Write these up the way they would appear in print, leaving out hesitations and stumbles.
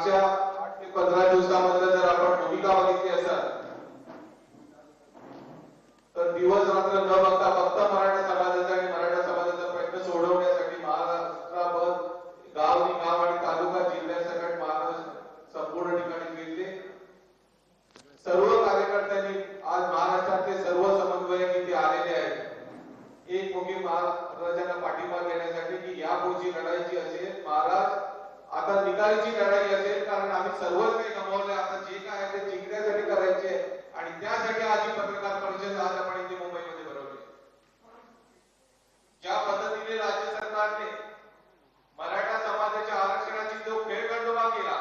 मागच्या 8 ते 15 दिवसामध्ये जर आपण भूमिका बघितली असेल तर दिवस रात्र न बघता फक्त मराठा समाजाचा आणि मराठा समाजाचा प्रश्न सोडवण्यासाठी महाराष्ट्राभर गाव आणि तालुका जिल्ह्यासकट महाराष्ट्र संपूर्ण ठिकाणी फिरले। सर्व कार्यकर्त्यांनी आज महाराष्ट्रातले सर्व समन्वयक इथे आलेले आहेत एक मुखी महाराजांना पाठिंबा देण्यासाठी की यापुढची लढाई जी असेल महाराज आता निकालीची लढाई असेल, कारण आम्ही सर्वच काही गमावले, आता जे काय आहे ते जिंकण्यासाठी करायचे आणि त्यासाठी आज ही पत्रकार परिषद आज आपण इथे मुंबईमध्ये भरवली। ज्या पद्धतीने राज्य सरकारने मराठा समाजाच्या आरक्षणाची जो खेळखंडोबा केला,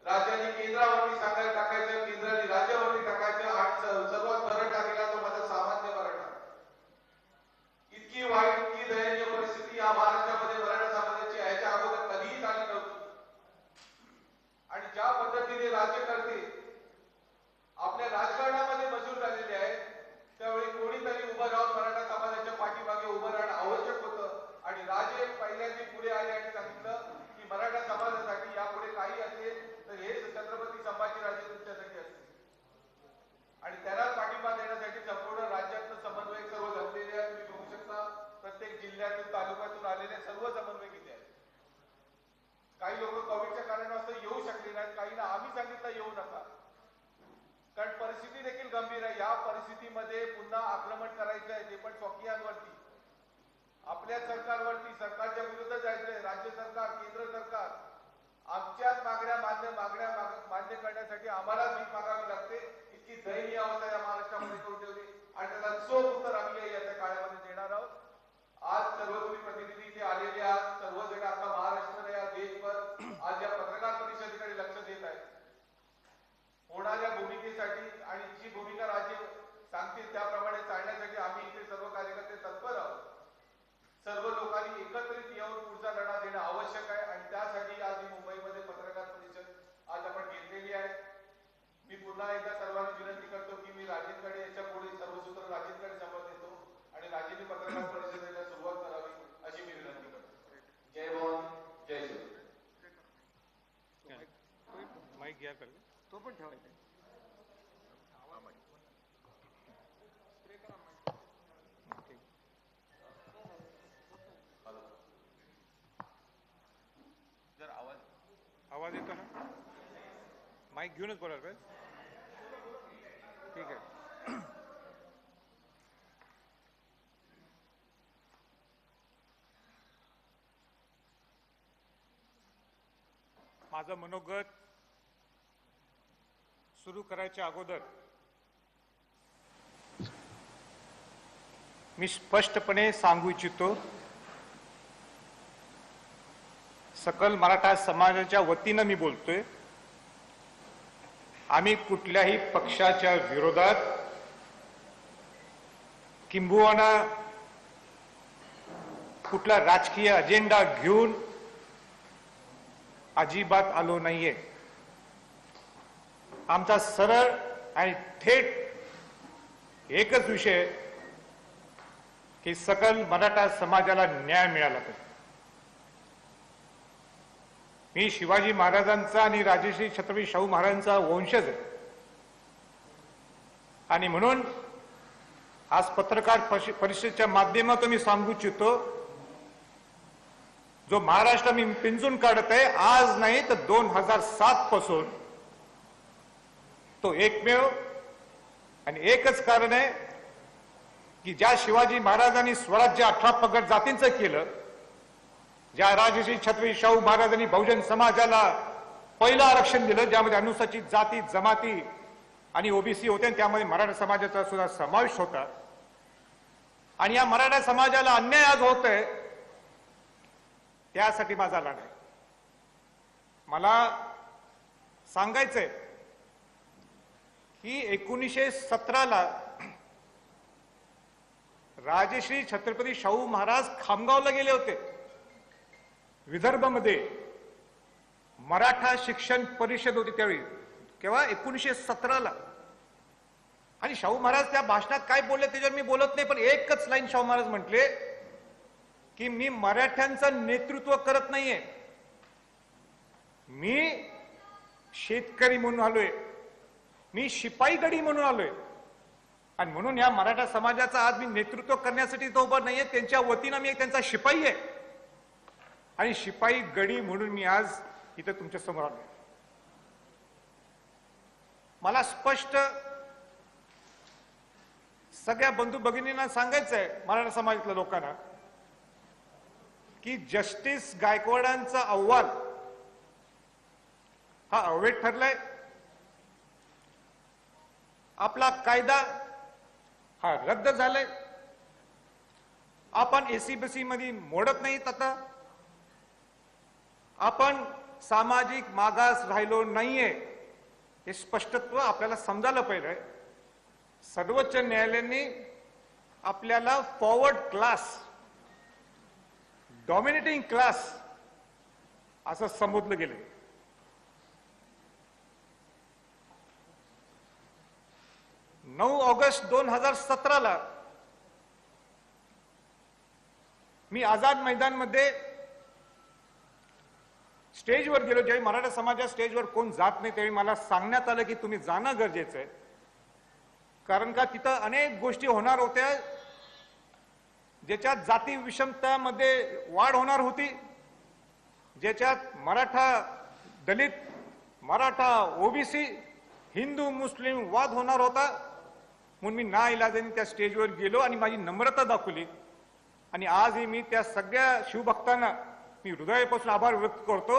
राज्याने केंद्रावरती सांगायला टाकायचं, केंद्राने राज्यावरती टाकायचं आणि सर्वात फरक टाकला तो माझा सामान्य मराठा। इतकी वाईट इतकी दयनीय परिस्थिती या महाराष्ट्रामध्ये मराठा समाजाची याच्या अगोदर कधीही झाली नव्हती। आणि ज्या पद्धतीने राज्यकर्ते आपल्या राजकारणामध्ये मजूर झालेले आहेत, त्यावेळी कोणीतरी उभं राहून मराठा समाजाच्या पाठीमागे उभं राहणं आवश्यक होतं आणि राजे पहिल्यांदा पुढे आले आणि सांगितलं की मराठा समाजासाठी यापुढे काही असेल तर हे छत्रपती संभाजीराजे तुमच्यासाठी असतील आणि त्याला पाठिंबा देण्यासाठी संपूर्ण राज्यातलं समन्वयक सर्व जमलेले आहेत। तुम्ही बघू शकता प्रत्येक जिल्ह्यातून तालुक्यातून आलेले सर्व समन्वयक इथे आहेत। काही लोक कोविडच्या कारणास्तव येऊ शकले नाहीत, काहींना आम्ही सांगितलं येऊ नका, कारण परिस्थिती देखील गंभीर आहे। या परिस्थितीमध्ये पुन्हा आक्रमण करायचं आहे ते पण स्वकीयांवरती, आपल्या सरकारवरती, सरकारच्या विरुद्ध जायचंय। राज्य सरकार केंद्र सरकार आमच्याच मागण्या मान्य करण्यासाठी आम्हाला भीक मागावी लागते, इतकी दयनीय अवस्था या महाराष्ट्रामध्ये करून ठेवली आणि त्याला चोख उत्तर आम्ही येत्या काळामध्ये देणार आहोत। आज सर्व तुम्ही प्रतिनिधी इथे आलेले आहात, सर्वजण आता महाराष्ट्र या देशभर आज या पत्रकार परिषदेकडे लक्ष देत आहेत। होणाऱ्या भूमिकेसाठी आणि जी भूमिका राज्य सांगतील त्याप्रमाणे चालण्यासाठी आम्ही इथे सर्व कार्यकर्ते तत्पर आहोत। सर्व लोकांनी एकत्रित येऊन पुढचा लढा देणं आवश्यक आहे आणि त्यासाठी आज ही मुंबईमध्ये पत्रकार परिषद आज आपण घेतलेली आहे। मी पुन्हा एकदा सर्वांना विनंती करतो की मी राजेंकडे याच्या पुढे सर्व सूत्र राजेंकडे समोर देतो आणि राजेंनी पत्रकार परिषदेला सुरुवात करावी अशी मी विनंती करतो। जय भवानी, जय श्री। माईक घ्या कर तो पण ठेवायचा जर आवाज येतो ना, माईक घेऊनच बोलायला पाहिजे। ठीक आहे, माझं मनोगत सुरू करायच्या अगोदर मी स्पष्टपणे सांगू इच्छितो, सकल मराठा समाजाच्या वतीनं मी बोलतोय, आम्ही कुठल्याही पक्षाच्या विरोधात किंबहुना कुठला राजकीय अजेंडा घेऊन अजिबात आलो नाहीये। आमचा सरळ आणि थेट एकच विषय की सकल मराठा समाजाला न्याय मिळाला पाहिजे। मी शिवाजी महाराजांचा आणि राजश्री छत्रपती शाहू महाराजांचा वंशज आहे आणि म्हणून आज पत्रकार परिषदेच्या माध्यमातून मी सांगू इच्छितो, जो महाराष्ट्र मी पिंजून काढत आहे आज नाही तर 2007 पासून, तो एकमेव आणि एकच कारण आहे की ज्या शिवाजी महाराजांनी स्वराज्य 18 पगड जातींचं केलं, ज्या राजश्री छत्रपती शाहू महाराजांनी बहुजन समाजाला पहिलं आरक्षण दिलं, ज्यामध्ये अनुसूचित जाती जमाती आणि ओबीसी होते आणि त्यामध्ये मराठा समाजाचा सुद्धा समावेश होता, आणि या मराठा समाजाला अन्याय आज होतोय, त्यासाठी माझा लढा आहे। मला सांगायचंय की 1917ला राजश्री छत्रपती शाहू महाराज खामगावला गेले होते, विदर्भामध्ये मराठा शिक्षण परिषद होती त्यावेळी, केव्हा 1917ला। आणि शाहू महाराज त्या भाषणात काय बोलले त्याच्यावर मी बोलत नाही, पण एकच लाईन शाहू महाराज म्हटले की मी मराठ्यांचं नेतृत्व करत नाहीये, मी शेतकरी म्हणून आलोय, मी शिपाई गडी म्हणून आलोय, आणि म्हणून या मराठा समाजाचा आज मी नेतृत्व करण्यासाठी तो उभा नाहीये, त्यांच्या वतीनं मी त्यांचा शिपाई आहे, आणि शिपाई गडी म्हणून मी आज इथं तुमच्या समोर आलोय. मला स्पष्ट सगळ्या बंधू भगिनींना सांगायचं आहे, मराठा समाजातल्या लोकांना, की जस्टिस गायकवाडांचा अहवाल हा अवैध ठरलाय. आपला कायदा हा रद्द झालाय. आपण एसीबीसी मध्ये मोडत नाहीत. आता आपण सामाजिक मागास राहिलो नाहीये, हे स्पष्टत्व आपल्याला समजायला पाहिजे. सर्वोच्च न्यायालयाने आपल्याला फॉरवर्ड क्लास, डॉमिनेटिंग क्लास असं संबोधलं गेलं. 9 ऑगस्ट 2017 मी आझाद मैदान मध्ये स्टेजवर गेलो. ज्यावेळी मराठा समाजाच्या स्टेजवर कोण जात नाही त्यावेळी मला सांगण्यात आलं की तुम्ही जाणं गरजेचं आहे, कारण का तिथं अनेक गोष्टी होणार होत्या ज्याच्यात जाती विषमतामध्ये वाढ होणार होती, ज्याच्यात मराठा दलित, मराठा ओबीसी, हिंदू मुस्लिम वाद होणार होता. म्हणून मी नाइलाजाने त्या स्टेजवर गेलो आणि माझी नम्रता दाखवली. आणि आजही मी त्या सगळ्या शिवभक्तांना मी हृदयापासून आभार व्यक्त करतो,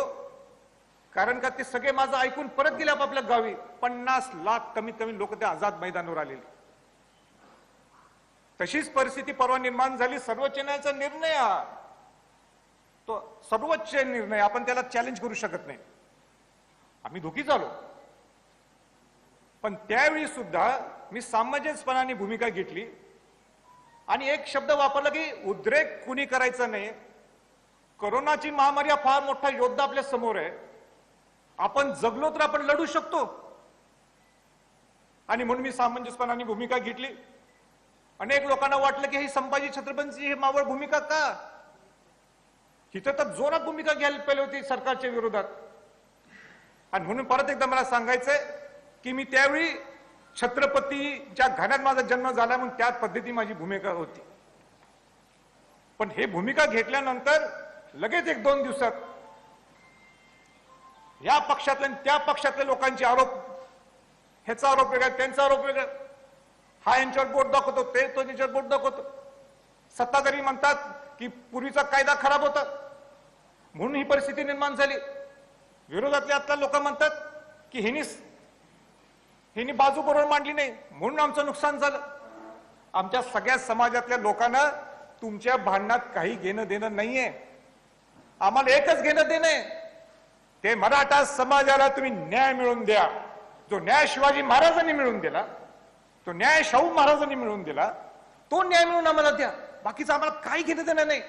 कारण का ते सगळे माझं ऐकून परत गेले आपापल्या गावी. 50 लाख कमीत कमी लोक त्या आझाद मैदानावर आलेले. तशीच परिस्थिती परवा निर्माण झाली. सर्वोच्च न्यायालयाचा निर्णय, तो सर्वोच्च निर्णय, आपण त्याला चॅलेंज करू शकत नाही. आम्ही दुखी झालो, पण त्यावेळी सुद्धा मी सामंजस्यपणाने भूमिका घेतली आणि एक शब्द वापरला की उद्रेक कुणी करायचा नाही. कोरोनाची महामारी हा फार मोठा योद्धा आपल्या समोर आहे. आपण जगलो तर आपण लढू शकतो, आणि म्हणून मी सामंजस्यपणाने भूमिका घेतली. अनेक लोकांना वाटलं की ही संभाजी छत्रपतींची ही मावळ भूमिका का, तिथं तर जोरात भूमिका घ्यायला पाहिजे होती सरकारच्या विरोधात. आणि म्हणून परत एकदा मला सांगायचंय की मी त्यावेळी छत्रपतीच्या घराण्यात माझा जन्म झाला म्हणून त्या पद्धती माझी भूमिका होती. पण हे भूमिका घेतल्यानंतर लगेच 1-2 दिवसात या पक्षातल्या त्या पक्षातल्या लोकांचे आरोप, ह्याचा आरोप वेगळा, त्यांचा आरोप वेगळा, हा यांच्यावर बोट दाखवतो, ते तो त्यांच्यावर बोट दाखवतो. सत्ताधारी म्हणतात की पूर्वीचा कायदा खराब होता म्हणून ही परिस्थिती निर्माण झाली. विरोधातले आता लोक म्हणतात की हिनी बाजू बरोबर मांडली नाही म्हणून आमचं नुकसान झालं. आमच्या सगळ्या समाजातल्या लोकांना तुमच्या भांडणात काही घेणं देणं नाहीये. आम्हाला एकच घेणं देणं आहे, ते मराठा समाजाला तुम्ही न्याय मिळवून द्या. जो न्याय शिवाजी महाराजांनी मिळवून दिला, तो न्याय शाहू महाराजांनी मिळवून दिला, तो न्याय मिळवून आम्हाला द्या. बाकीचं आम्हाला काही घेणं देणं नाही.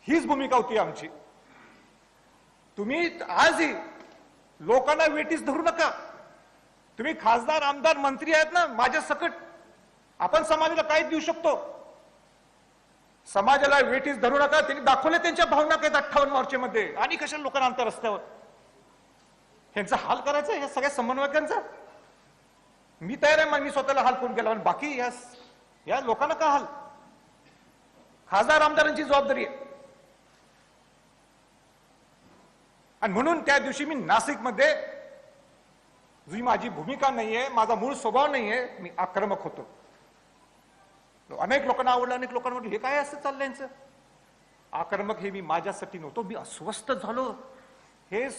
हीच भूमिका होती आमची. तुम्ही आजही लोकांना वेटीस धरू नका. तुम्ही खासदार, आमदार, मंत्री आहेत ना माझ्या सकट, आपण समाजाला काय देऊ शकतो. समाजाला वेटीस धरू नका. त्यांनी दाखवले त्यांच्या भावना काय 58 मार्चमध्ये, आणि कशाला लोकांना आणतात रस्त्यावर. ह्यांचा हाल करायचा ह्या सगळ्या समन्वयकांचा. मी तयार आहे, मी स्वतःला हाल करून केला, पण बाकी या लोकांना का हाल. खासदार आमदारांची जबाबदारी आहे. आणि म्हणून त्या दिवशी मी नाशिकमध्ये, जी माझी भूमिका नाहीये, माझा मूळ स्वभाव नाहीये, मी आक्रमक होतो. अनेक लोकांना आवडलं, अनेक लोकांना म्हटलं हे काय असं चाललंय यांचं. आक्रमक हे मी माझ्यासाठी नव्हतो. मी अस्वस्थ झालो. हे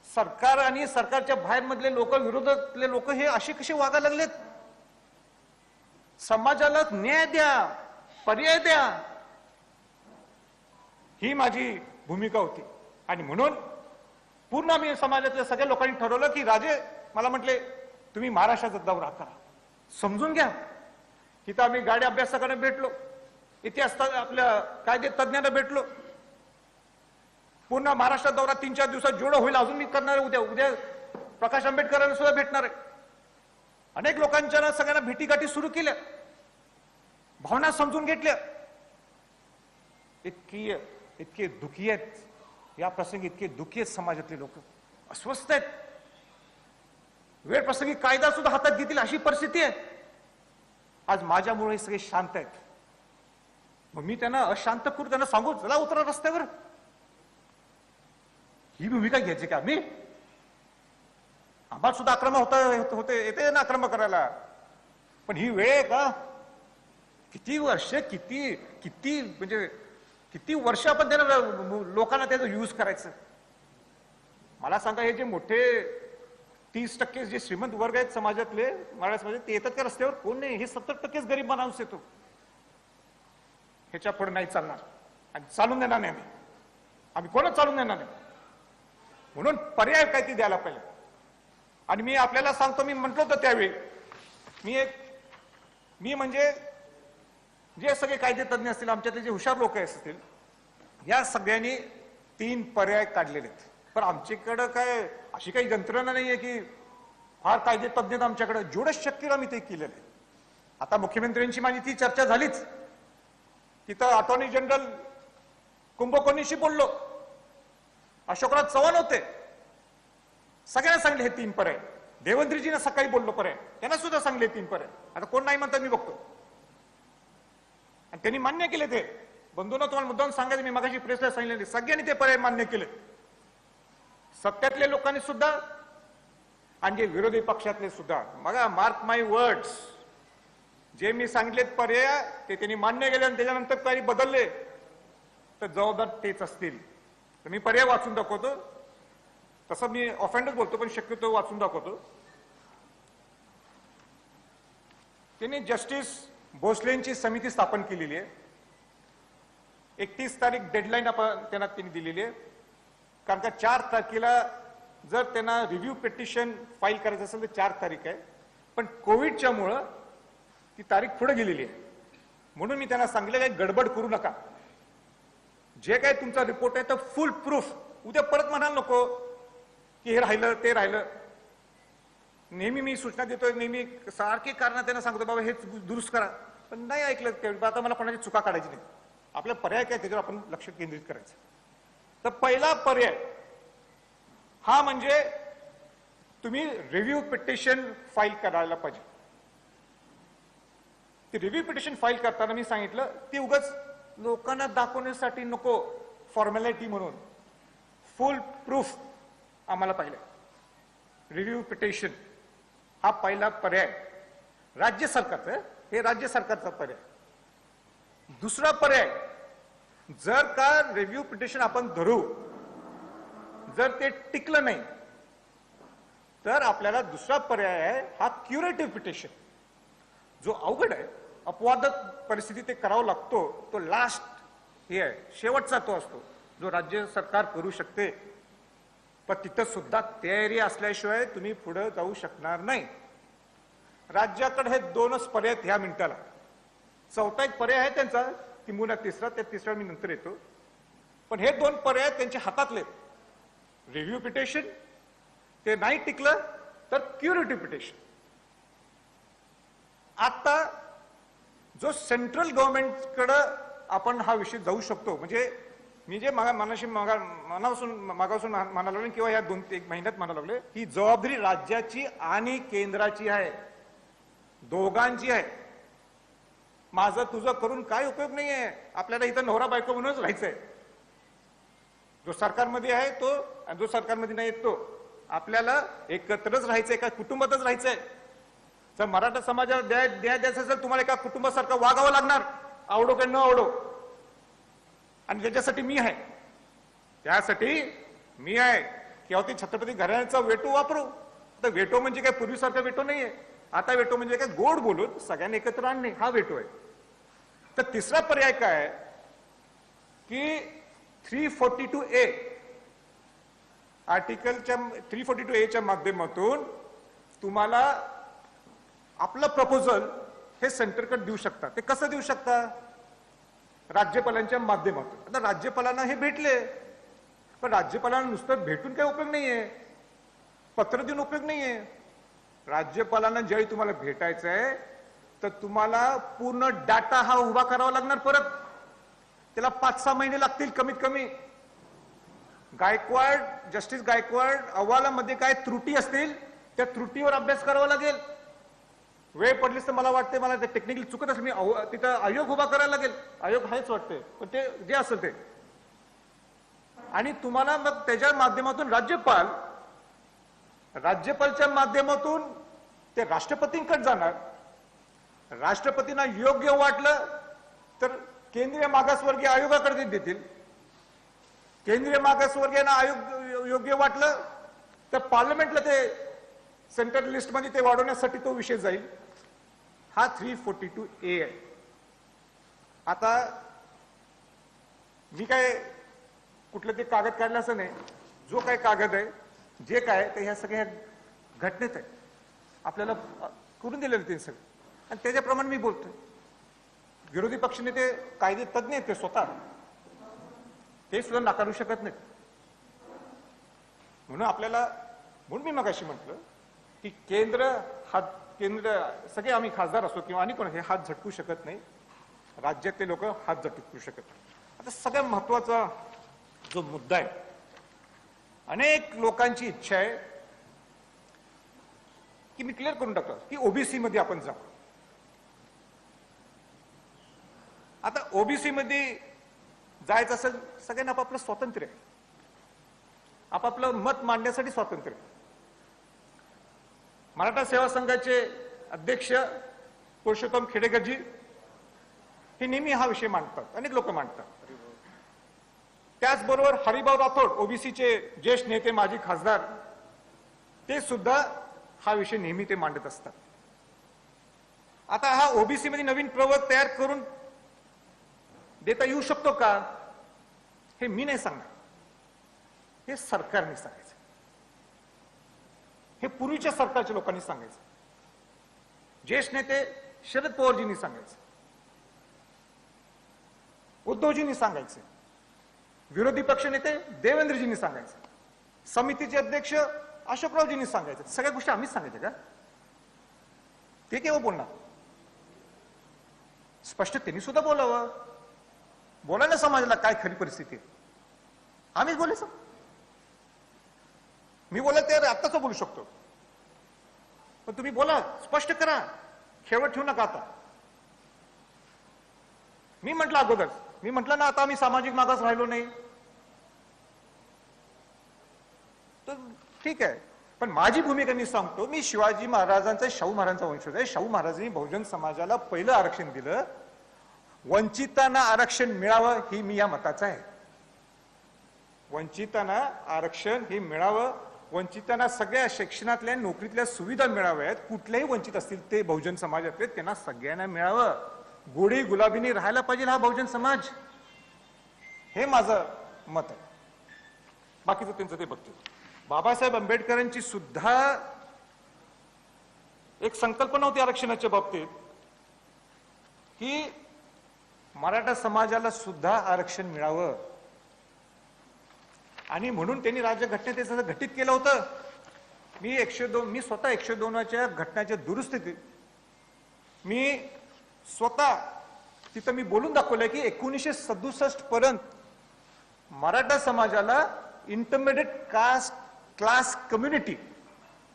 सरकार आणि सरकारच्या बाहेर मधले लोक, विरोधातले लोक हे असे कसे वागायला लागलेत. समाजाला न्याय द्या, पर्याय द्या, ही माझी भूमिका होती. आणि म्हणून पूर्ण आम्ही समाजातल्या सगळ्या लोकांनी ठरवलं की राजे, मला म्हटले तुम्ही महाराष्ट्राचा दौरा करा, समजून घ्या. तिथं आम्ही गाडी अभ्यासकांना भेटलो, इतिहास आपल्या कायदे तज्ञांना भेटलो. पूर्ण महाराष्ट्रात दौरा 3-4 दिवसात जेवढं होईल अजून मी करणार आहे. उद्या प्रकाश आंबेडकरांना सुद्धा भेटणार आहे. अनेक लोकांच्या सगळ्यांना भेटीगाठी सुरू केल्या, भावना समजून घेतल्या. इतके दुखी आहेत, या प्रसंगी इतके दुःखी आहेत समाजातले लोक, अस्वस्थ आहेत. वेळ प्रसंगी कायदा सुद्धा हातात घेतील अशी परिस्थिती आहे. आज माझ्यामुळे हे सगळे शांत आहेत. मग मी त्यांना अशांत करू, त्यांना सांगू चला उतरा रस्त्यावर, ही भूमिका घ्यायची का? मी आम्हाला सुद्धा आक्रमक होते येते ना आक्रमक करायला, पण ही वेळ आहे का? किती वर्ष, किती किती म्हणजे किती वर्ष आपण त्यांना लोकांना त्याचा यूज करायचं? मला सांगा, हे जे मोठे 30% जे श्रीमंत वर्ग आहेत समाजातले, मराठा समाजात, ते येतात का रस्त्यावर? कोण नाही. हे 70%च गरीब माणूस येतो. ह्याच्या पुढे नाही चालणार आणि चालून देणार नाही आम्ही कोणच चालून देणार नाही. म्हणून पर्याय काय ती द्यायला पाहिजे. आणि मी आपल्याला सांगतो, मी म्हटलं होतं त्यावेळी, मी म्हणजे जे सगळे कायदे तज्ञ असतील, आमच्यातले जे हुशार लोक असतील, या सगळ्यांनी 3 पर्याय काढलेले आहेत. पण आमच्याकडं काय अशी काही यंत्रणा नाहीये की फार कायदे तज्ञ आमच्याकडे. जेवढं शक्य आम्ही ते केलेलं आहे. आता मुख्यमंत्र्यांची माझी ती चर्चा झालीच. तिथं अटॉर्नी जनरल कुंभकोणीशी बोललो, अशोकराज चव्हाण होते, सगळ्यांना सांगले हे 3 पर्याय. देवेंद्रजींना सकाळी बोललो पर्याय, त्यांना सुद्धा सांगले 3 पर्याय. आता कोण नाही म्हणतात मी बघतो. आणि त्यांनी मान्य केले. ते बंधूंना तुम्हाला मुद्दाम सांगायचं, मी मगाशी प्रेसला सांगितले, सगळ्यांनी ते पर्याय मान्य केले. सत्तेतल्या लोकांनी सुद्धा आणि जे विरोधी पक्षातले सुद्धा. बघा, मार्क माय वर्ड्स, जे मी सांगितलेत पर्याय ते त्यांनी मान्य केले आणि त्याच्यानंतर काही बदलले तर जबाबदार तेच असतील. तर मी पर्याय वाचून दाखवतो. तसं मी ऑफेंडच बोलतो, पण शक्यतो वाचून दाखवतो. त्यांनी जस्टिस भोसलेंची समिती स्थापन केलेली आहे. 31 तारीख डेडलाईन आपण त्यांना दिलेली आहे. कारण का 4 तारखेला जर त्यांना रिव्ह्यू पिटिशन फाईल करायचं असेल तर 4 तारीख आहे. पण कोविडच्या मुळे ती तारीख पुढे गेलेली आहे. म्हणून मी त्यांना सांगितलेलं आहे, गडबड करू नका. जे काय तुमचा रिपोर्ट आहे तर फुल प्रूफ. उद्या परत म्हणाल नको की हे राहिलं ते राहिलं. नेहमी मी सूचना देतोय, नेहमी सारखी कारण त्यांना सांगतो, बाबा हे दुरुस्त करा. पण नाही ऐकलं. आता मला कोणाची चुका काढायची नाही. आपला पर्याय काय त्याच्यावर आपण लक्ष केंद्रित करायचं. तर पहिला पर्याय हा म्हणजे तुम्ही रिव्ह्यू पिटिशन फाईल करायला पाहिजे. ती रिव्ह्यू पिटिशन फाईल करताना मी सांगितलं, ती उगाच लोकांना दाखवण्यासाठी नको, फॉर्मॅलिटी म्हणून. फुल प्रूफ आम्हाला पाहिजे. रिव्ह्यू पिटिशन हा पहिला पर्याय राज्य सरकारचा, हे राज्य सरकारचा पर्याय. दुसरा पर्याय, जर का रिव्ह्यू पिटिशन आपण धरू, जर ते टिकलं नाही तर आपल्याला दुसरा पर्याय आहे हा क्युरेटिव्ह पिटिशन. जो अवघड आहे, अपवादात परिस्थिती ते करावं लागतो, तो लास्ट हे आहे, शेवटचा तो असतो जो राज्य सरकार करू शकते. पण तिथं सुद्धा तयारी असल्याशिवाय तुम्ही पुढे जाऊ शकणार नाही. राज्याकडे हे 2च पर्याय ह्या मिनिटाला. चौथा एक पर्याय आहे त्यांचा, किंबहुना तिसरा, त्या तिसरा मी नंतर येतो. पण हे 2 पर्याय त्यांच्या हातातले. रिव्ह्यू पिटिशन, ते नाही टिकलं तर क्युरेटिव्ह पिटिशन. आता जो सेंट्रल गव्हर्नमेंटकडे आपण हा विषय जाऊ शकतो, म्हणजे मी जे मनापासून म्हणायला लागले किंवा या 2-1 महिन्यात म्हणायला लागले, ही जबाबदारी राज्याची आणि केंद्राची आहे, दोघांची आहे. माझं तुझं करून काय उपयोग नाहीये. आपल्याला इथं नवरा बायको म्हणूनच राहायचंय. जो सरकारमध्ये आहे तो आणि जो सरकारमध्ये नाही तो, आपल्याला एकत्रच राहायचंय, एका कुटुंबातच राहायचंय. जर मराठा समाजाला न्याय द्यायचा असेल, तुम्हाला एका कुटुंबासारखं वागावं लागणार, आवडो की न आवडो. आणि ज्याच्यासाठी मी आहे, त्यासाठी मी आहे किंवा ते छत्रपती घराण्याचा वेटो वापरू. तर वेटो म्हणजे काय पूर्वीसारखा वेटो नाहीये. आता वेटो म्हणजे काय, गोड बोलून सगळ्यांना एकत्र आणणे, हा वेटो आहे. तर तिसरा पर्याय काय आहे की 342A आर्टिकलच्या 342A च्या माध्यमातून तुम्हाला आपलं प्रपोजल हे सेंटरकडे देऊ शकता. ते कसं देऊ शकता? राज्यपालांच्या माध्यमातून. आता राज्यपालांना हे भेटले, पण राज्यपालांना नुसतं भेटून काही उपयोग नाहीये, पत्र देऊन उपयोग नाहीये. राज्यपालांना ज्यावेळी तुम्हाला भेटायचं आहे तर तुम्हाला पूर्ण डाटा हा उभा करावा लागणार. परत त्याला 5-6 महिने लागतील कमीत कमी. जस्टिस गायकवाड अहवालामध्ये काय त्रुटी असतील त्या त्रुटीवर अभ्यास करावा लागेल. वेळ पडलीच तर मला वाटते, मला ते टेक्निकली चुकत असेल, मी तिथं आयोग उभा करायला लागेल. आयोग आहेच वाटते, पण ते जे असेल ते. आणि तुम्हाला मग त्याच्या माध्यमातून राज्यपालच्या माध्यमातून ते राष्ट्रपतींकडे जाणार. राष्ट्रपतींना योग्य वाटलं तर केंद्रीय मागासवर्गीय आयोगाकडे देतील. केंद्रीय मागासवर्गीयांना आयोग योग्य वाटलं तर पार्लमेंटला ते सेंट्रल लिस्टमध्ये ते वाढवण्यासाठी तो विषय जाईल. हा 342A आहे. आता मी काय कुठलं ते कागद काढलं असं नाही. जो काय कागद आहे, जे काय ते ह्या सगळ्या घटनेत आहे, आपल्याला करून दिलेलं ते सगळं, आणि त्याच्याप्रमाणे मी बोलतोय. विरोधी पक्षनेते कायदे तज्ज्ञ आहेत ते स्वतः, ते सुद्धा नाकारू शकत नाहीत. म्हणून मी मगाशी म्हटलं की केंद्र सगळे आम्ही खासदार असो किंवा आणि कोण हे हात झटकू शकत नाही, राज्यातले लोक हात झटकू शकत नाही. आता सगळ्यात महत्वाचा जो मुद्दा आहे, अनेक लोकांची इच्छा आहे की मी क्लिअर करून टाकतो की ओबीसी मध्ये आपण जाऊ. आता ओबीसी मध्ये जायचं असेल, सगळ्यांना आपापलं स्वातंत्र्य आहे, आपापलं मत मांडण्यासाठी स्वातंत्र्य आहे. मराठा सेवा संघाचे अध्यक्ष पुरुषोत्तम खेडेकरजी हे नेहमी हा विषय मांडतात, अनेक लोक मांडतात. त्याचबरोबर हरिभाऊ राठोड ओबीसीचे ज्येष्ठ नेते, माजी खासदार, ते सुद्धा हा विषय नेहमी ते मांडत असतात. आता हा ओबीसी मध्ये नवीन प्रवर्ग तयार करून देता येऊ शकतो का, हे मी नाही सांगणार, हे सरकारने सांगायचं, हे पूर्वीच्या सरकारच्या लोकांनी सांगायचं, ज्येष्ठ नेते शरद पवारजींनी सांगायचं, उद्धवजींनी सांगायचं, विरोधी पक्ष नेते देवेंद्रजींनी सांगायचं, समितीचे अध्यक्ष अशोकरावजींनी सांगायचं. सगळ्या गोष्टी आम्हीच सांगायच्या का? ते केव्हा बोलणार? स्पष्ट त्यांनी सुद्धा बोलावं, बोलायला समाजाला काय खरी परिस्थिती आहे, आम्हीच बोलायचं. मी बोला ते आत्ताच बोलू शकतो, पण तुम्ही बोला, स्पष्ट करा, खेळवत ठेवू नका. आता मी म्हटलं अगोदर, मी म्हटलं ना आता आम्ही सामाजिक मागास राहिलो नाही, तर ठीक आहे, पण माझी भूमिका मी सांगतो. मी शिवाजी महाराजांचा, शाहू महाराजांचा वंशज आहे. शाहू महाराजांनी बहुजन समाजाला पहिलं आरक्षण दिलं, वंचितांना आरक्षण मिळावं ही मी या मताचा आहे. वंचितांना आरक्षण हे मिळावं, वंचितांना सगळ्या शिक्षणातल्या, नोकरीतल्या सुविधा मिळाव्यात, कुठल्याही वंचित असतील ते बहुजन समाजातले, त्यांना सगळ्यांना मिळावं. गोडी गुलाबीने राहायला पाहिजे हा बहुजन समाज, हे माझं मत आहे. बाकीचं त्यांचं ते बघतील. बाबासाहेब आंबेडकरांची सुद्धा एक संकल्पना होती आरक्षणाच्या बाबतीत की मराठा समाजाला सुद्धा आरक्षण मिळावं, आणि म्हणून त्यांनी राज्यघटनेत घटित केलं होतं. मी स्वतः 102च्या घटनाच्या दुरुस्तीत मी स्वतः तिथं मी बोलून दाखवलंय की 1967 पर्यंत मराठा समाजाला इंटरमिडिएट कास्ट क्लास कम्युनिटी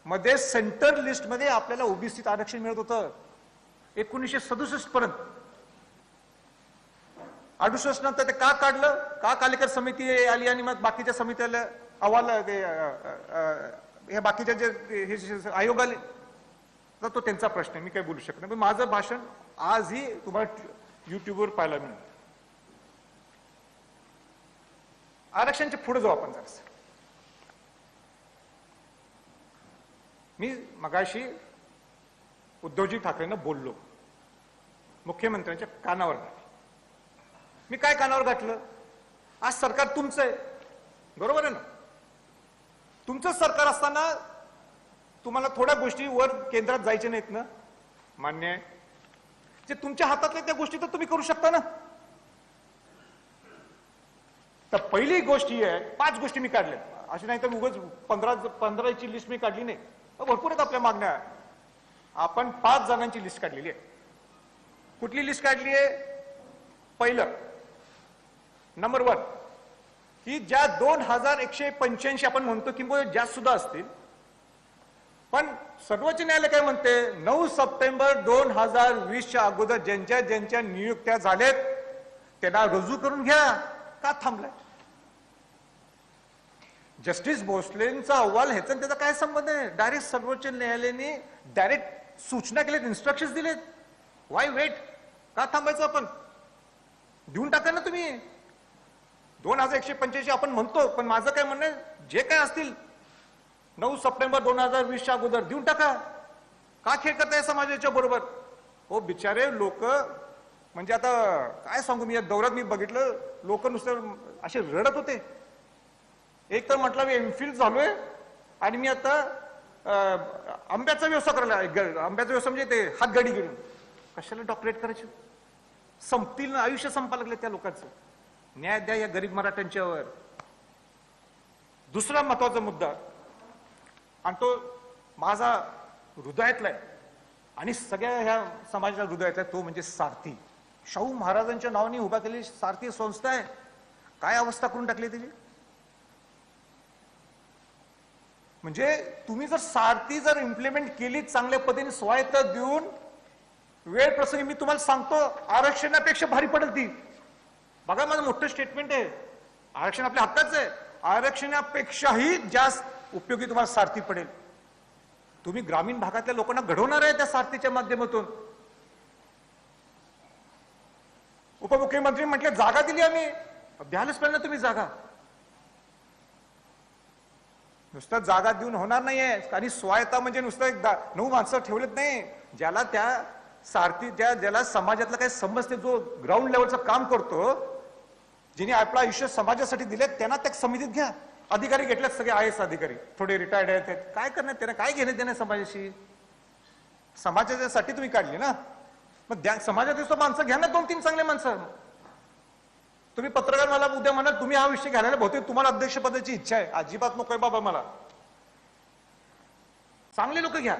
मध्ये सेंटर लिस्ट मध्ये आपल्याला ओबीसीत आरक्षण मिळत होतं 1967 पर्यंत. 68 नंतर ते का काढलं, का कालेकर समिती आली आणि मग बाकीच्या समित्याला अहवाल हे बाकीच्या जे आयोग आले, तर तो त्यांचा प्रश्न आहे, मी काही बोलू शकत नाही. पण माझं भाषण आजही तुम्हाला युट्यूबवर पाहायला मिळेल. आरक्षणच्या पुढे जाऊ आपण जरा. मी मगाशी उद्धवजी ठाकरेंना बोललो, मुख्यमंत्र्यांच्या कानावर घातलं. मी काय कानावर घातलं? आज सरकार तुमचं आहे, बरोबर आहे ना? तुमचं सरकार असताना तुम्हाला थोड्या गोष्टी वर केंद्रात जायचे नाहीत ना, मान्य आहे. जे तुमच्या हातातल्या त्या गोष्टी तर तुम्ही करू शकता ना. तर पहिली गोष्ट ही आहे, 5 गोष्टी मी काढल्या, अशी नाही तर उगाच 15ची लिस्ट मी काढली नाही, भरपूर आहेत आपल्या मागण्या. आपण 5 जणांची लिस्ट काढलेली आहे. कुठली लिस्ट काढली आहे? पहिलं, नंबर 1, की ज्या 2185 आपण म्हणतो किंवा जास्त सुद्धा असतील, पण सर्वोच्च न्यायालय काय म्हणते, 9 सप्टेंबर 2020च्या अगोदर ज्यांच्या ज्यांच्या नियुक्त्या झाल्यात त्यांना रुजू करून घ्या. का थांबलाय? जस्टिस भोसलेंचा अहवाल ह्याचा त्याचा काय संबंध आहे? डायरेक्ट सर्वोच्च न्यायालयाने डायरेक्ट सूचना केलेत, इन्स्ट्रक्शन दिलेत. Why wait? का थांबायचं? आपण देऊन टाका ना तुम्ही. 2185 आपण म्हणतो, पण माझं काय म्हणणं आहे, जे काय असतील 9 सप्टेंबर 2020च्या अगोदर देऊन टाका. का खेळ करताय समाजाच्या बरोबर? हो बिचारे लोक, म्हणजे आता काय सांगू मी, या दौऱ्यात मी बघितलं लोक नुसतं असे रडत होते. एक तर म्हटलं मी एमफिल झालोय आणि मी आता आंब्याचा व्यवसाय करायला, आंब्याचा व्यवसाय म्हणजे ते हातगाडी घेऊन कशाला डॉक्टरेट करायची? संपतील ना, आयुष्य संपा लागले त्या लोकांचं. न्याय द्या या गरीब मराठ्यांच्यावर. दुसरा महत्वाचा मुद्दा, आणि तो माझा हृदयातला आहे आणि सगळ्या ह्या समाजाच्या हृदयातला आहे, तो म्हणजे सारथी. शाहू महाराजांच्या नावाने उभा केलेली सारथी संस्था आहे. काय अवस्था करून टाकली त्याची? म्हणजे तुम्ही जर सारथी जर इम्प्लिमेंट केली चांगल्या पद्धतीने स्वायत्त देऊन, वेळ प्रसंगी मी तुम्हाला सांगतो आरक्षणापेक्षा भारी पडेल ती. बघा माझं मोठं स्टेटमेंट आहे, आरक्षण आपल्या हक्काचं आहे. आरक्षणापेक्षाही जास्त उपयोगी तुम्हाला सारथी पडेल. तुम्ही ग्रामीण भागातल्या लोकांना घडवणार आहे त्या सारथीच्या माध्यमातून. उपमुख्यमंत्री म्हटले जागा दिली आम्ही, द्यायलाच पाहिजे ना तुम्ही जागा. नुसतं जागा देऊन होणार नाहीये. आणि स्वायत्ता म्हणजे नुसतं 9 माणसं ठेवलेत नाही, ज्याला त्या सारथी, ज्याला समाजातलं काही समजते, जो ग्राउंड लेवलचं काम करतो, जिने आपलं आयुष्य समाजासाठी दिले, त्यांना त्या समितीत घ्या. अधिकारी घेतल्यात सगळे IAS अधिकारी, थोडे रिटायर्ड आहेत. काय करणार त्यांना? काय घेणे देणे समाजाशी? समाजासाठी तुम्ही काढली ना, मग समाजातील माणसं घ्या ना, 2-3 चांगले माणसं. तुम्ही पत्रकार मला उद्या म्हणा तुम्ही हा विषय घ्यायला, बहुतेक तुम्हाला अध्यक्षपदाची इच्छा आहे. अजिबात नकोय बाबा मला. चांगले लोक घ्या.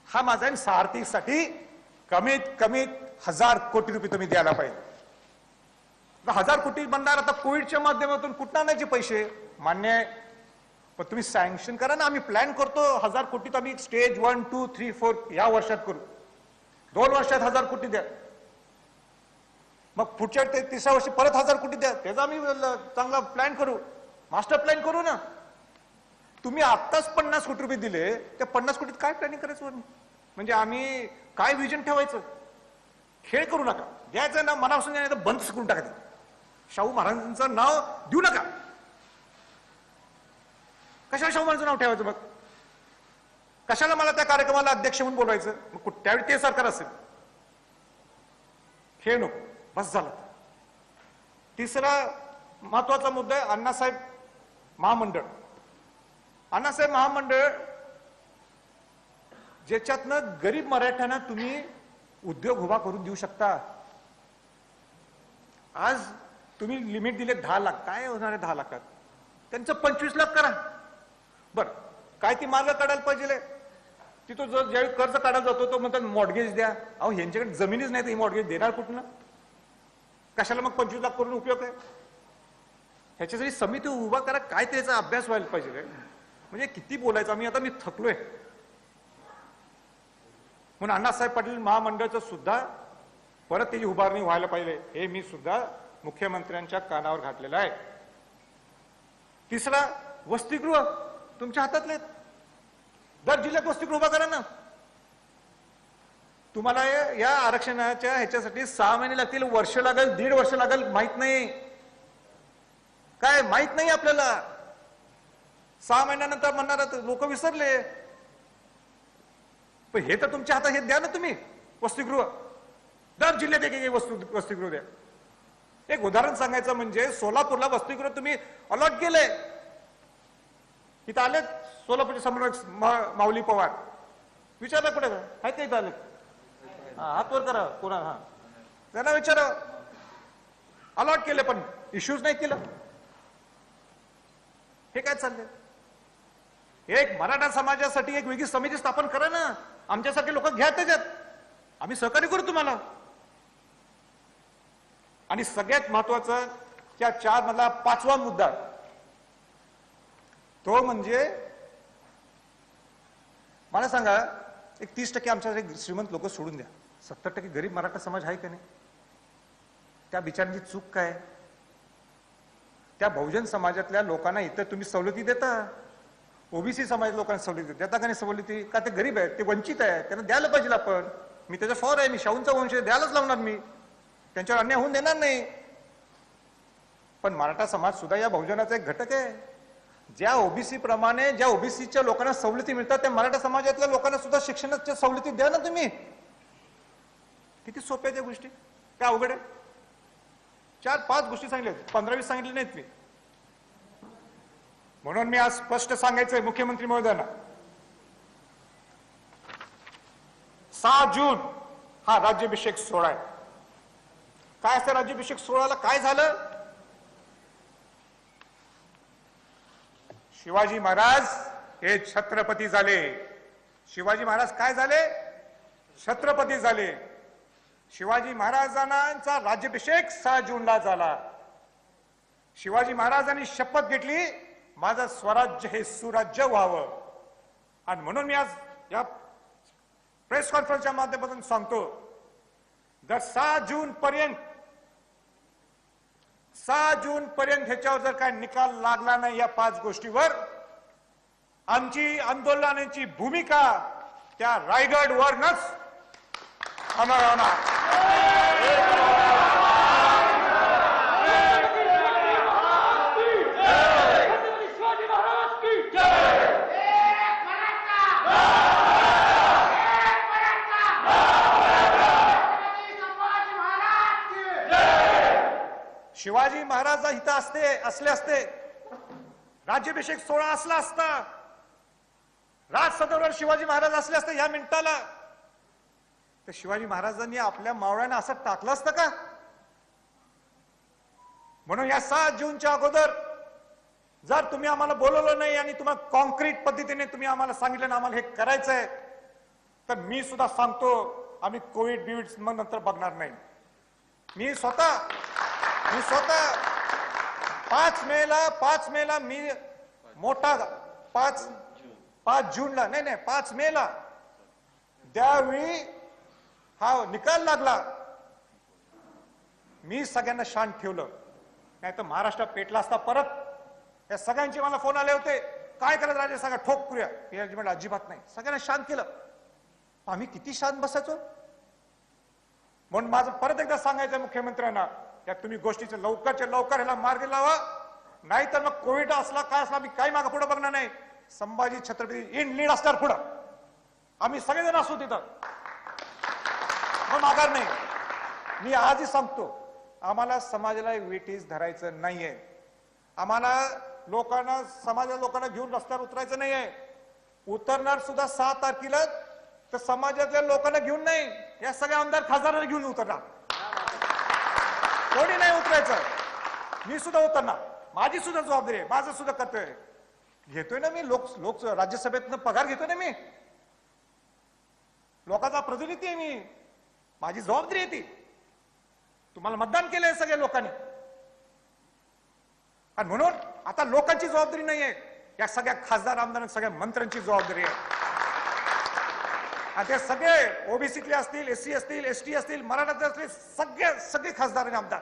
हा माझा आहे. सारथीसाठी कमीत कमीत 1000 कोटी रुपये तुम्ही द्यायला पाहिजे. 1000 कोटी बनणार आता कोविडच्या माध्यमातून कुठं आणायचे पैसे? मान्य आहे, पण तुम्ही सँक्शन करा ना. आम्ही प्लॅन करतो 1000 कोटीत आम्ही स्टेज 1, 2, 3, 4 या वर्षात करू. 2 वर्षात 1000 कोटी द्या. मग पुढच्या 3ऱ्या वर्षी परत 1000 कोटी द्या. त्याचा आम्ही चांगला प्लॅन करू, मास्टर प्लॅन करू ना. तुम्ही आत्ताच 50 कोटी रुपये दिले, त्या 50 कोटीत काय प्लॅनिंग करायचं? म्हणजे आम्ही काय विजन ठेवायचं? खेळ करू नका. द्यायचं ना मनापासून, नाही तर बंद करून टाका. शाहू महाराजांचं नाव देऊ नका. कशाला शाहू महाराजांचं नाव ठेवायचं? मग कशाला मला त्या कार्यक्रमाला अध्यक्ष म्हणून बोलायचं? मग त्यावेळी ते सरकार असेल. खेळ नको, बस झालं. तिसरा महत्वाचा मुद्दा आहे अण्णासाहेब महामंडळ. अण्णासाहेब महामंडळ ज्याच्यातनं गरीब मराठ्यांना तुम्ही उद्योग उभा करून देऊ शकता. आज तुम्ही लिमिट दिले 10 लाख. काय होणार आहे 10 लाखात? त्यांचं 25 लाख करा. बर, काय ती मार्ग काढायला पाहिजे? तिथं ज्यावेळी कर्ज काढायला जातो तो म्हणतात मॉर्गेज द्या. अहो ह्यांच्याकडे जमिनीच नाही तर ही मॉर्गेज देणार कुठनं? कशाला मग 25 लाख करून उपयोग आहे? ह्याच्यासाठी समिती उभा करा. काय त्याचा अभ्यास व्हायला पाहिजे. म्हणजे किती बोलायचं आम्ही, आता मी थकलोय. म्हणून अण्णासाहेब पाटील महामंडळाचं सुद्धा परत त्याची उभारणी व्हायला पाहिजे, हे मी सुद्धा मुख्यमंत्र्यांच्या कानावर घातलेलं आहे. तिसरा, वसतिगृह तुमच्या हातातले. दर जिल्ह्यात वसतिगृह उभा करा ना. तुम्हाला या आरक्षणाच्या ह्याच्यासाठी 6 महिने लागतील, वर्ष लागेल, 1.5 वर्ष लागेल, माहित नाही. काय माहित नाही आपल्याला. 6 महिन्यानंतर म्हणणार लोक विसरले. पण हे तर तुमच्या हातात, हे द्या ना तुम्ही वसतिगृह. दर जिल्ह्यात एक वसतिगृह द्या. एक उदाहरण सांगायचं म्हणजे सोलापूरला वसतिगृह तुम्ही अलॉट केलंय. इथं आले सोलापूरचे समन्वयक माऊली पवार, विचारलं कुठे आहेत का? इथं आले, हात वर करा कोणा. हा त्यांना विचारा. अलॉट केले पण इश्यूज नाही केलं. हे काय चाललंय? एक मराठा समाजासाठी एक वेगळी समिती स्थापन करा ना. आमच्यासारखे लोक घ्या त्याच्यात, आम्ही सहकार्य करू तुम्हाला. आणि सगळ्यात महत्वाचं त्या 4 मधला 5वा मुद्दा तो म्हणजे मला सांगा, एक 30% आमच्या श्रीमंत लोक सोडून द्या, 70% गरीब मराठा समाज आहे का नाही? त्या बिचारांची चूक काय? त्या बहुजन समाजातल्या लोकांना इथं तुम्ही सवलती देता, ओबीसी समाज लोकांना सवलती देता का नाही? सवलती का? ते गरीब आहेत, ते वंचित आहे, त्यांना द्यायला पाहिजे आपण. मी त्याच्या फॉर आहे, मी शाहूंचा वंश द्यायलाच लावणार, मी त्यांच्यावर अन्याय होऊन देणार नाही. पण मराठा समाज सुद्धा या बहुजनाचा एक घटक आहे. ज्या ओबीसी प्रमाणे ज्या ओबीसीच्या लोकांना सवलती मिळतात त्या मराठा समाजातल्या लोकांना सुद्धा शिक्षणाच्या सवलती द्या ना तुम्ही. किती सोप्या त्या गोष्टी, काय अवघड आहे? 4-5 गोष्टी सांगितल्या, 15-20 सांगितले नाहीत मी. म्हणून मी आज स्पष्ट सांगायचंय मुख्यमंत्री महोदयांना, 6 जून हा राज्याभिषेक सोहळा आहे. काय असतं राज्याभिषेक सोहळ्याला? काय झालं? शिवाजी महाराज हे छत्रपती झाले. शिवाजी महाराज काय झाले? छत्रपती झाले. शिवाजी महाराजांचा राज्याभिषेक 6 जूनला झाला. शिवाजी महाराजांनी शपथ घेतली, माझं स्वराज्य हे सुराज्य व्हावं. आणि म्हणून मी आज या प्रेस कॉन्फरन्सच्या माध्यमातून सांगतो, जर 6 जून पर्यंत ह्याच्यावर जर काय निकाल लागला नाही या 5 गोष्टीवर, आमची आंदोलनाची भूमिका त्या रायगडवरच होणार. शिवाजी महाराज इथं असले असते, राज्याभिषेक सोहळा असला असता, राजसदरवर शिवाजी महाराज असले असते या मिनिटाला, तर शिवाजी महाराजांनी आपल्या मावळ्यांना असं टाकलं असतं का? म्हणून या 6 जूनच्या अगोदर जर तुम्ही आम्हाला बोलवलं नाही आणि तुम्हाला कॉन्क्रीट पद्धतीने तुम्ही आम्हाला सांगितलं ना आम्हाला हे करायचंय, तर मी सुद्धा सांगतो आम्ही कोविड बिविड मग नंतर बघणार नाही. मी स्वतः 5 मेला मी मोठा 5 जूनला नाही 5 मेला त्यावेळी हा निकाल लागला, मी सगळ्यांना शांत ठेवलं. नाही तर महाराष्ट्र पेटला असता परत. या सगळ्यांचे मला फोन आले होते, काय करत राजे सगळं ठोक करूया. मी अजिबात नाही, सगळ्यांना शांत केलं. आम्ही किती शांत बसायचो. म्हणून माझं परत एकदा सांगायचं मुख्यमंत्र्यांना, या तुम्ही गोष्टीचे लवकरच्या लवकर ह्याला मार्ग लावा, नाहीतर मग कोविड असला काय असला मी काही मागे पुढे बघणार नाही. संभाजी छत्रपती इन लीड असणार पुढं, आम्ही सगळेजण असू तिथं, मग माघार नाही. मी आजही सांगतो, आम्हाला समाजाला वेटीस धरायचं नाहीये. आम्हाला लोकांना समाजाच्या लोकांना घेऊन रस्त्यावर उतरायचं नाहीये. उतरणार सुद्धा 6 तारखेला तर समाजातल्या लोकांना घेऊन नाही, या सगळ्या आमदार खासदारांना घेऊन उतरणार. कोणी नाही उतरायचं, मी सुद्धा उतरणार. माझी सुद्धा जबाबदारी आहे, माझं सुद्धा कर्तव्य आहे. घेतोय ना मी, लोक राज्यसभेतनं पगार घेतोय ना मी, लोकांचा प्रतिनिधी आहे मी, माझी जबाबदारी आहे ती. तुम्हाला मतदान केलंय सगळ्या लोकांनी, आणि म्हणून आता लोकांची जबाबदारी नाहीये, या सगळ्या खासदार आमदार सगळ्या मंत्र्यांची जबाबदारी आहे. आणि ते सगळे ओबीसीतले असतील, एससी असतील, एसटी असतील, मराठा असतील, सगळे खासदार आणि आमदार.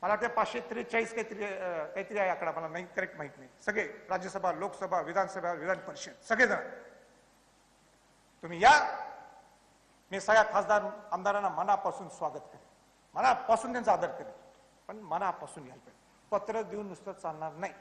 मला वाटतं 543 काहीतरी आहे आकडा, मला नाही करेक्ट माहित नाही. सगळे राज्यसभा, लोकसभा, विधानसभा, विधान परिषद सगळेजण तुम्ही या. मी सगळ्या खासदार आमदारांना मनापासून स्वागत करेन, मनापासून त्यांचा आदर करेन, पण मनापासून यायला पाहिजे. पत्र देऊन नुसतं चालणार नाही.